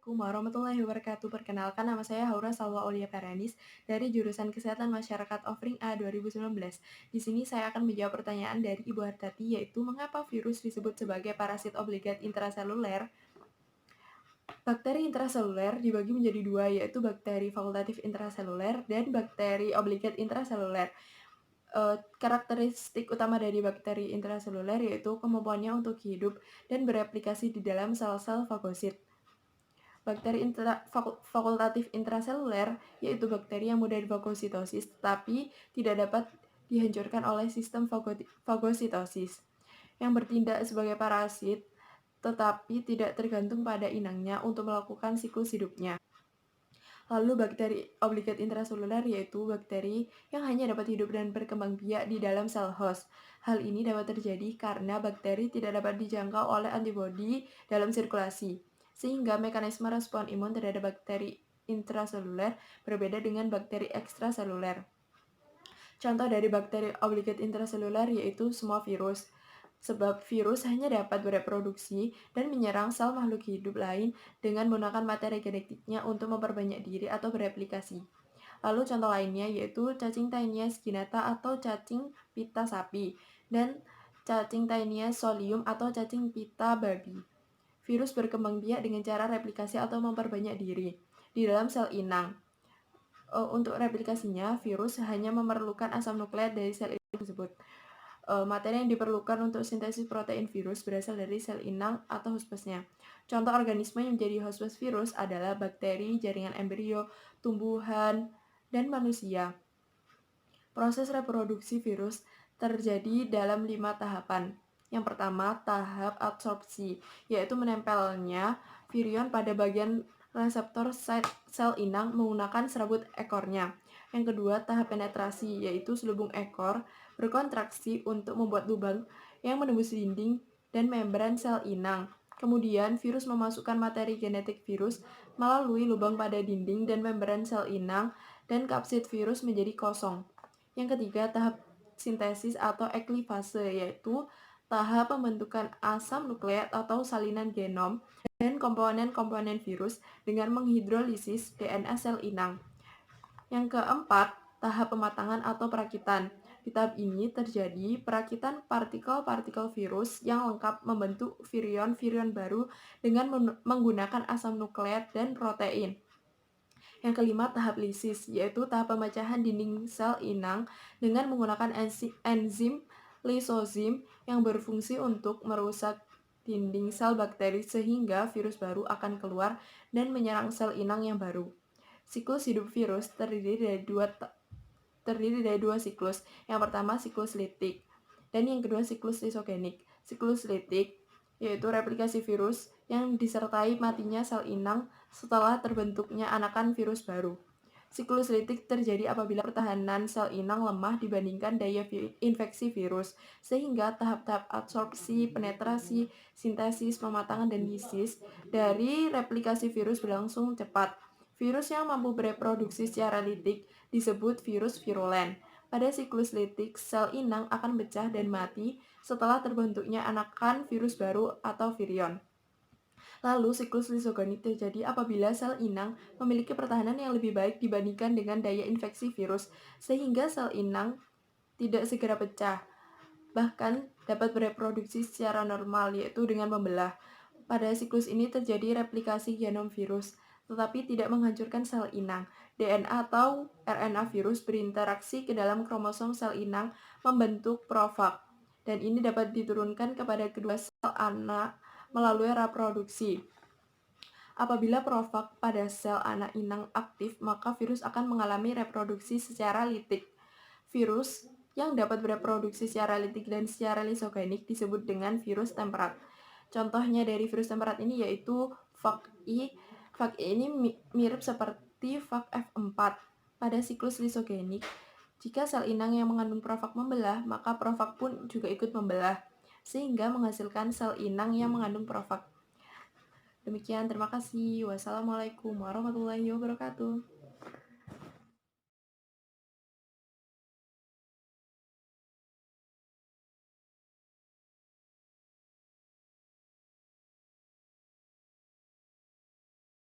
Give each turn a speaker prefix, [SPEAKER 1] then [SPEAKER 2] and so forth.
[SPEAKER 1] Assalamualaikum warahmatullahi wabarakatuh. Perkenalkan, nama saya Haura Salwa Aulia Feranis dari jurusan Kesehatan Masyarakat Offering A 2019. Di sini saya akan menjawab pertanyaan dari Ibu Hartati, yaitu mengapa virus disebut sebagai parasit obligat intraseluler? Bakteri intraseluler dibagi menjadi dua, yaitu bakteri fakultatif intraseluler dan bakteri obligat intraseluler. Karakteristik utama dari bakteri intraseluler yaitu kemampuannya untuk hidup dan bereplikasi di dalam sel-sel fagosit. Bakteri fakultatif intraseluler yaitu bakteri yang mudah difagositosis tetapi tidak dapat dihancurkan oleh sistem fagositosis, yang bertindak sebagai parasit tetapi tidak tergantung pada inangnya untuk melakukan siklus hidupnya. Lalu bakteri obligat intraseluler yaitu bakteri yang hanya dapat hidup dan berkembang biak di dalam sel host. Hal ini dapat terjadi karena bakteri tidak dapat dijangkau oleh antibodi dalam sirkulasi, sehingga mekanisme respon imun terhadap bakteri intraseluler berbeda dengan bakteri ekstraseluler. Contoh dari bakteri obligat intraseluler yaitu semua virus, sebab virus hanya dapat bereproduksi dan menyerang sel makhluk hidup lain dengan menggunakan materi genetiknya untuk memperbanyak diri atau bereplikasi. Lalu contoh lainnya yaitu cacing Taenia sginata atau cacing pita sapi dan cacing Taenia solium atau cacing pita babi. Virus berkembang biak dengan cara replikasi atau memperbanyak diri di dalam sel inang. Untuk replikasinya, virus hanya memerlukan asam nukleat dari sel inang tersebut. Materi yang diperlukan untuk sintesis protein virus berasal dari sel inang atau hospesnya. Contoh organisme yang menjadi hospes virus adalah bakteri, jaringan embrio, tumbuhan, dan manusia. Proses reproduksi virus terjadi dalam 5 tahapan. Yang pertama, tahap absorpsi, yaitu menempelnya virion pada bagian reseptor sel inang menggunakan serabut ekornya. Yang kedua, tahap penetrasi, yaitu selubung ekor berkontraksi untuk membuat lubang yang menembus dinding dan membran sel inang. Kemudian, virus memasukkan materi genetik virus melalui lubang pada dinding dan membran sel inang dan kapsid virus menjadi kosong. Yang ketiga, tahap sintesis atau eklivase, yaitu tahap pembentukan asam nukleat atau salinan genom dan komponen-komponen virus dengan menghidrolisis DNA sel inang. Yang keempat, tahap pematangan atau perakitan. Di tahap ini terjadi perakitan partikel-partikel virus yang lengkap membentuk virion-virion baru dengan menggunakan asam nukleat dan protein. Yang kelima, tahap lisis, yaitu tahap pemecahan dinding sel inang dengan menggunakan enzim lisozim yang berfungsi untuk merusak dinding sel bakteri sehingga virus baru akan keluar dan menyerang sel inang yang baru. Siklus hidup virus terdiri dari dua siklus. Yang pertama siklus litik dan yang kedua siklus lisogenik. Siklus litik yaitu replikasi virus yang disertai matinya sel inang setelah terbentuknya anakan virus baru. Siklus litik terjadi apabila pertahanan sel inang lemah dibandingkan daya infeksi virus, sehingga tahap-tahap absorpsi, penetrasi, sintesis, pematangan, dan lisis dari replikasi virus berlangsung cepat. Virus yang mampu bereproduksi secara litik disebut virus virulen. Pada siklus litik, sel inang akan pecah dan mati setelah terbentuknya anakan virus baru atau virion. Lalu, siklus lisogenik terjadi apabila sel inang memiliki pertahanan yang lebih baik dibandingkan dengan daya infeksi virus, sehingga sel inang tidak segera pecah, bahkan dapat bereproduksi secara normal, yaitu dengan membelah. Pada siklus ini terjadi replikasi genom virus, tetapi tidak menghancurkan sel inang. DNA atau RNA virus berinteraksi ke dalam kromosom sel inang membentuk profag, dan ini dapat diturunkan kepada kedua sel anak melalui reproduksi. Apabila profag pada sel anak inang aktif, maka virus akan mengalami reproduksi secara litik. Virus yang dapat bereproduksi secara litik dan secara lisogenik disebut dengan virus temperat. Contohnya dari virus temperat ini yaitu VAC-I. VAC-I ini mirip seperti VAC-F4 pada siklus lisogenik. Jika sel inang yang mengandung profag membelah, maka profag pun juga ikut membelah, sehingga menghasilkan sel inang yang mengandung profag. Demikian, terima kasih. Wassalamualaikum warahmatullahi wabarakatuh.